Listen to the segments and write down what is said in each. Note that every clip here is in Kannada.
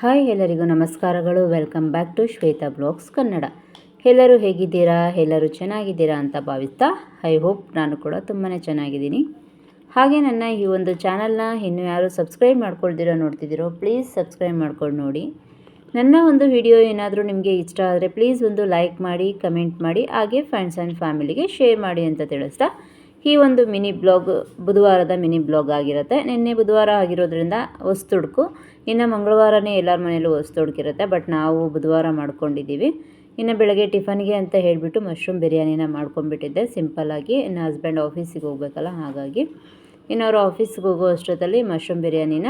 ಹಾಯ್ ಎಲ್ಲರಿಗೂ ನಮಸ್ಕಾರಗಳು. Welcome back to Shweta blogs Kannada. ಎಲ್ಲರೂ ಹೇಗಿದ್ದೀರಾ? ಎಲ್ಲರೂ ಚೆನ್ನಾಗಿದ್ದೀರಾ ಅಂತ ಭಾವಿಸ್ತಾ ಐ ಹೋಪ್ ನಾನು ಕೂಡ ತುಂಬಾ ಚೆನ್ನಾಗಿದ್ದೀನಿ. ಹಾಗೆ ನನ್ನ ಈ ಒಂದು ಚಾನಲ್ನ ಇನ್ನೂ ಯಾರು ಸಬ್ಸ್ಕ್ರೈಬ್ ಮಾಡ್ಕೊಳ್ದಿರೋ ನೋಡ್ತಿದ್ದೀರೋ ಪ್ಲೀಸ್ ಸಬ್ಸ್ಕ್ರೈಬ್ ಮಾಡ್ಕೊಂಡು ನೋಡಿ. ನನ್ನ ಒಂದು ವಿಡಿಯೋ ಏನಾದರೂ ನಿಮಗೆ ಇಷ್ಟ ಆದರೆ ಪ್ಲೀಸ್ ಒಂದು ಲೈಕ್ ಮಾಡಿ, ಕಮೆಂಟ್ ಮಾಡಿ, ಹಾಗೆ ಫ್ರೆಂಡ್ಸ್ ಆ್ಯಂಡ್ ಫ್ಯಾಮಿಲಿಗೆ ಶೇರ್ ಮಾಡಿ ಅಂತ ತಿಳಿಸ್ತಾ ಈ ಒಂದು ಮಿನಿ ಬ್ಲಾಗ್ ಬುಧವಾರದ ಮಿನಿ ಬ್ಲಾಗ್ ಆಗಿರುತ್ತೆ. ನಿನ್ನೆ ಬುಧವಾರ ಆಗಿರೋದ್ರಿಂದ ಹೊಸ್ತುಡುಕು, ಇನ್ನು ಮಂಗಳವಾರನೇ ಎಲ್ಲರ ಮನೇಲೂ ಹೊಸ್ತುಡುಕಿರುತ್ತೆ. ಬಟ್ ನಾವು ಬುಧವಾರ ಮಾಡ್ಕೊಂಡಿದ್ದೀವಿ. ಇನ್ನು ಬೆಳಗ್ಗೆ ಟಿಫನ್ಗೆ ಅಂತ ಹೇಳಿಬಿಟ್ಟು ಮಶ್ರೂಮ್ ಬಿರಿಯಾನಿನ ಮಾಡ್ಕೊಂಡ್ಬಿಟ್ಟಿದ್ದೆ ಸಿಂಪಲ್ಲಾಗಿ. ಇನ್ನು ಹಸ್ಬೆಂಡ್ ಆಫೀಸಿಗೆ ಹೋಗ್ಬೇಕಲ್ಲ, ಹಾಗಾಗಿ ಇನ್ನು ಅವರು ಆಫೀಸ್ಗೆ ಹೋಗೋ ಅಷ್ಟೊತ್ತಲ್ಲಿ ಮಶ್ರೂಮ್ ಬಿರಿಯಾನಿನ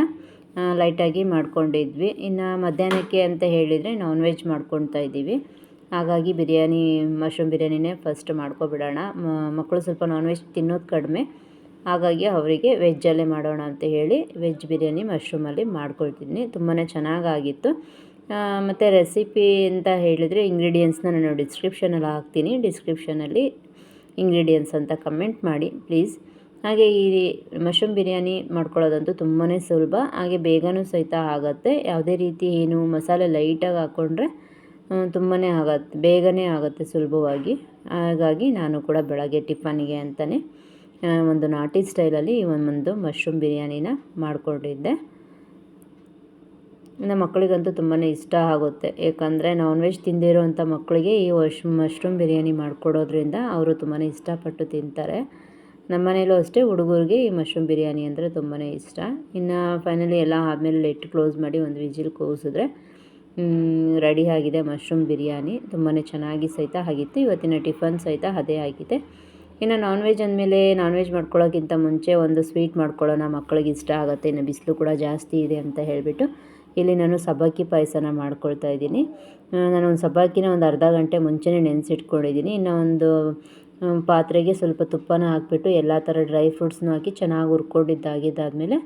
ಲೈಟಾಗಿ ಮಾಡ್ಕೊಂಡಿದ್ವಿ. ಇನ್ನು ಮಧ್ಯಾಹ್ನಕ್ಕೆ ಅಂತ ಹೇಳಿದರೆ ನಾನ್ ವೆಜ್ ಮಾಡ್ಕೊಳ್ತಾ ಇದ್ದೀವಿ. ಹಾಗಾಗಿ ಮಶ್ರೂಮ್ ಬಿರಿಯಾನಿನೇ ಫಸ್ಟ್ ಮಾಡ್ಕೊಬಿಡೋಣ. ಮಕ್ಕಳು ಸ್ವಲ್ಪ ನಾನ್ ವೆಜ್ ತಿನ್ನೋದು ಕಡಿಮೆ, ಹಾಗಾಗಿ ಅವರಿಗೆ ವೆಜ್ಜಲ್ಲೇ ಮಾಡೋಣ ಅಂತ ಹೇಳಿ ವೆಜ್ ಬಿರಿಯಾನಿ ಮಶ್ರೂಮಲ್ಲಿ ಮಾಡ್ಕೊಳ್ತಿದ್ದೀನಿ. ತುಂಬಾ ಚೆನ್ನಾಗಾಗಿತ್ತು. ಮತ್ತು ರೆಸಿಪಿ ಅಂತ ಹೇಳಿದರೆ ಇಂಗ್ರೀಡಿಯೆಂಟ್ಸ್ನ ನಾನು ಡಿಸ್ಕ್ರಿಪ್ಷನಲ್ಲಿ ಹಾಕ್ತೀನಿ. ಡಿಸ್ಕ್ರಿಪ್ಷನಲ್ಲಿ ಇಂಗ್ರೀಡಿಯೆಂಟ್ಸ್ ಅಂತ ಕಮೆಂಟ್ ಮಾಡಿ ಪ್ಲೀಸ್. ಹಾಗೆ ಈ ಮಶ್ರೂಮ್ ಬಿರಿಯಾನಿ ಮಾಡ್ಕೊಳ್ಳೋದಂತೂ ತುಂಬಾ ಸುಲಭ, ಹಾಗೆ ಬೇಗನೂ ಸಹಿತ ಆಗುತ್ತೆ. ಯಾವುದೇ ರೀತಿ ಏನು ಮಸಾಲೆ ಲೈಟಾಗಿ ಹಾಕ್ಕೊಂಡ್ರೆ ತುಂಬಾ ಬೇಗನೆ ಆಗುತ್ತೆ ಸುಲಭವಾಗಿ. ಹಾಗಾಗಿ ನಾನು ಕೂಡ ಬೆಳಗ್ಗೆ ಟಿಫನ್ನಿಗೆ ಅಂತಲೇ ಒಂದು ನಾಟಿ ಸ್ಟೈಲಲ್ಲಿ ಒಂದು ಮಶ್ರೂಮ್ ಬಿರಿಯಾನಿನ ಮಾಡಿಕೊಂಡಿದ್ದೆ. ನಮ್ಮ ಮಕ್ಕಳಿಗಂತೂ ತುಂಬಾ ಇಷ್ಟ ಆಗುತ್ತೆ. ಏಕೆಂದರೆ ನಾನ್ ವೆಜ್ ತಿಂದಿರೋವಂಥ ಮಕ್ಕಳಿಗೆ ಈ ಮಶ್ರೂಮ್ ಬಿರಿಯಾನಿ ಮಾಡಿಕೊಡೋದ್ರಿಂದ ಅವರು ತುಂಬಾ ಇಷ್ಟಪಟ್ಟು ತಿಂತಾರೆ. ನಮ್ಮ ಮನೇಲೂ ಅಷ್ಟೇ ಹುಡುಗರಿಗೆ ಈ ಮಶ್ರೂಮ್ ಬಿರಿಯಾನಿ ಅಂದರೆ ತುಂಬಾ ಇಷ್ಟ. ಇನ್ನು ಫೈನಲಿ ಎಲ್ಲ ಆದಮೇಲೆ ಲಿಡ್ ಕ್ಲೋಸ್ ಮಾಡಿ ಒಂದು ವಿಜಿಲ್ ಕೂಗಿಸಿದ್ರೆ ರೆಡಿ ಆಗಿದೆ ಮಶ್ರೂಮ್ ಬಿರಿಯಾನಿ. ತುಂಬಾ ಚೆನ್ನಾಗಿ ಸಹಿತ ಆಗಿತ್ತು. ಇವತ್ತಿನ ಟಿಫನ್ ಸಹಿತ ಅದೇ ಆಗಿದೆ. ಇನ್ನು ನಾನ್ ವೆಜ್ ಅಂದಮೇಲೆ ನಾನ್ ವೆಜ್ ಮಾಡ್ಕೊಳ್ಳೋಕ್ಕಿಂತ ಮುಂಚೆ ಒಂದು ಸ್ವೀಟ್ ಮಾಡ್ಕೊಳ್ಳೋಣ, ಮಕ್ಕಳಿಗೆ ಇಷ್ಟ ಆಗುತ್ತೆ. ಇನ್ನು ಬಿಸಿಲು ಕೂಡ ಜಾಸ್ತಿ ಇದೆ ಅಂತ ಹೇಳಿಬಿಟ್ಟು ಇಲ್ಲಿ ನಾನು ಸಬ್ಬಕ್ಕಿ ಪಾಯಸನ ಮಾಡ್ಕೊಳ್ತಾ ಇದ್ದೀನಿ. ನಾನು ಒಂದು ಸಬ್ಬಕ್ಕಿನ ಒಂದು ಅರ್ಧ ಗಂಟೆ ಮುಂಚೆನೇ ನೆನೆಸಿಟ್ಕೊಂಡಿದ್ದೀನಿ. ಇನ್ನು ಒಂದು ಪಾತ್ರೆಗೆ ಸ್ವಲ್ಪ ತುಪ್ಪನ ಹಾಕ್ಬಿಟ್ಟು ಎಲ್ಲ ಥರ ಡ್ರೈ ಫ್ರೂಟ್ಸ್ನೂ ಹಾಕಿ ಚೆನ್ನಾಗಿ ಹುರ್ಕೊಂಡಿದ್ದಾಗಿದ್ದಾದಮೇಲೆ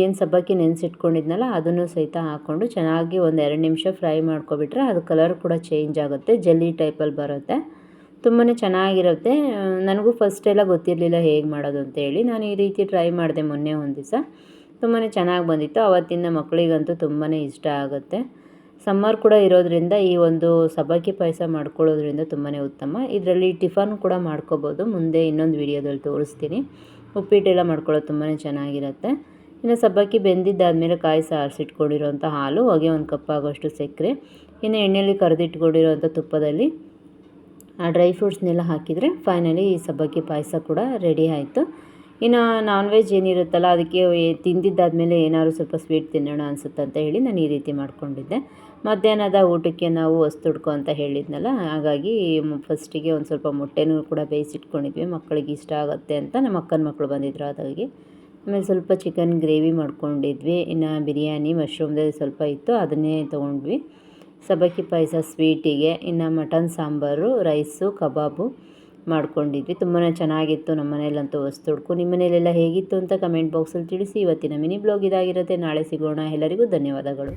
ಏನು ಸಬ್ಬಕ್ಕಿ ನೆನೆಸಿಟ್ಕೊಂಡಿದ್ನಲ್ಲ ಅದನ್ನು ಸಹಿತ ಹಾಕ್ಕೊಂಡು ಚೆನ್ನಾಗಿ ಒಂದು 2 ನಿಮಿಷ ಫ್ರೈ ಮಾಡ್ಕೊಬಿಟ್ರೆ ಅದು ಕಲರ್ ಕೂಡ ಚೇಂಜ್ ಆಗುತ್ತೆ, ಜೆಲ್ಲಿ ಟೈಪಲ್ಲಿ ಬರುತ್ತೆ. ತುಂಬಾ ಚೆನ್ನಾಗಿರುತ್ತೆ. ನನಗೂ ಫಸ್ಟೆಲ್ಲ ಗೊತ್ತಿರಲಿಲ್ಲ ಹೇಗೆ ಮಾಡೋದು ಅಂತೇಳಿ. ನಾನು ಈ ರೀತಿ ಟ್ರೈ ಮಾಡಿದೆ ಮೊನ್ನೆ ಒಂದು ದಿವಸ. ತುಂಬಾ ಚೆನ್ನಾಗಿ ಬಂದಿತ್ತು. ಆವತ್ತಿನ ಮಕ್ಕಳಿಗಂತೂ ತುಂಬಾ ಇಷ್ಟ ಆಗುತ್ತೆ. ಸಮ್ಮರ್ ಕೂಡ ಇರೋದ್ರಿಂದ ಈ ಒಂದು ಸಬ್ಬಕ್ಕಿ ಪಾಯಸ ಮಾಡ್ಕೊಳ್ಳೋದ್ರಿಂದ ತುಂಬಾ ಉತ್ತಮ. ಇದರಲ್ಲಿ ಟಿಫನ್ ಕೂಡ ಮಾಡ್ಕೋಬೋದು. ಮುಂದೆ ಇನ್ನೊಂದು ವಿಡಿಯೋದಲ್ಲಿ ತೋರಿಸ್ತೀನಿ. ಉಪ್ಪಿಟ್ಟೆಲ್ಲ ಮಾಡ್ಕೊಳ್ಳೋದು ತುಂಬಾ ಚೆನ್ನಾಗಿರುತ್ತೆ. ಇನ್ನು ಸಬ್ಬಕ್ಕಿ ಬೆಂದಿದ್ದಾದಮೇಲೆ ಕಾಯಿಸಿ ಆರಿಸಿಟ್ಕೊಂಡಿರೋಂಥ ಹಾಲು, ಹೊಗೆ 1 ಕಪ್ ಆಗೋಷ್ಟು ಸಕ್ಕರೆ, ಇನ್ನು ಎಣ್ಣೆಯಲ್ಲಿ ಕರೆದಿಟ್ಕೊಂಡಿರೋಂಥ ತುಪ್ಪದಲ್ಲಿ ಆ ಡ್ರೈ ಫ್ರೂಟ್ಸ್ನೆಲ್ಲ ಹಾಕಿದರೆ ಫೈನಲಿ ಈ ಸಬ್ಬಕ್ಕಿ ಪಾಯಸ ಕೂಡ ರೆಡಿ ಆಯಿತು. ಇನ್ನು ನಾನ್ ವೆಜ್ ಏನಿರುತ್ತಲ್ಲ ಅದಕ್ಕೆ ತಿಂದಿದ್ದಾದಮೇಲೆ ಏನಾದ್ರು ಸ್ವಲ್ಪ ಸ್ವೀಟ್ ತಿನ್ನೋಣ ಅನಿಸುತ್ತೆ ಅಂತ ಹೇಳಿ ನಾನು ಈ ರೀತಿ ಮಾಡ್ಕೊಂಡಿದ್ದೆ. ಮಧ್ಯಾಹ್ನದ ಊಟಕ್ಕೆ ನಾವು ಹೊಸ್ತುಡ್ಕೊ ಅಂತ ಹೇಳಿದ್ನಲ್ಲ, ಹಾಗಾಗಿ ಫಸ್ಟಿಗೆ ಒಂದು ಸ್ವಲ್ಪ ಮೊಟ್ಟೆನೂ ಕೂಡ ಬೇಯಿಸಿಟ್ಕೊಂಡಿದ್ವಿ. ಮಕ್ಕಳಿಗೆ ಇಷ್ಟ ಆಗುತ್ತೆ ಅಂತ ನಮ್ಮ ಅಕ್ಕನ ಮಕ್ಕಳು ಬಂದಿದ್ರು, ಹಾಗಾಗಿ ಆಮೇಲೆ ಸ್ವಲ್ಪ ಚಿಕನ್ ಗ್ರೇವಿ ಮಾಡ್ಕೊಂಡಿದ್ವಿ. ಇನ್ನು ಬಿರಿಯಾನಿ ಮಶ್ರೂಮ್ದೇ ಸ್ವಲ್ಪ ಇತ್ತು, ಅದನ್ನೇ ತೊಗೊಂಡ್ವಿ. ಸಬ್ಬಕ್ಕಿ ಪಾಯಸ ಸ್ವೀಟಿಗೆ, ಇನ್ನು ಮಟನ್ ಸಾಂಬಾರು, ರೈಸು, ಕಬಾಬು ಮಾಡ್ಕೊಂಡಿದ್ವಿ. ತುಂಬಾ ಚೆನ್ನಾಗಿತ್ತು. ನಮ್ಮ ಮನೇಲಂತೂ ಹೊಸ್ತುಡ್ಕು. ನಿಮ್ಮ ಮನೇಲೆಲ್ಲ ಹೇಗಿತ್ತು ಅಂತ ಕಮೆಂಟ್ ಬಾಕ್ಸಲ್ಲಿ ತಿಳಿಸಿ. ಇವತ್ತಿನ ಮಿನಿ ಬ್ಲಾಗ್ ಇದಾಗಿರುತ್ತೆ. ನಾಳೆ ಸಿಗೋಣ. ಎಲ್ಲರಿಗೂ ಧನ್ಯವಾದಗಳು.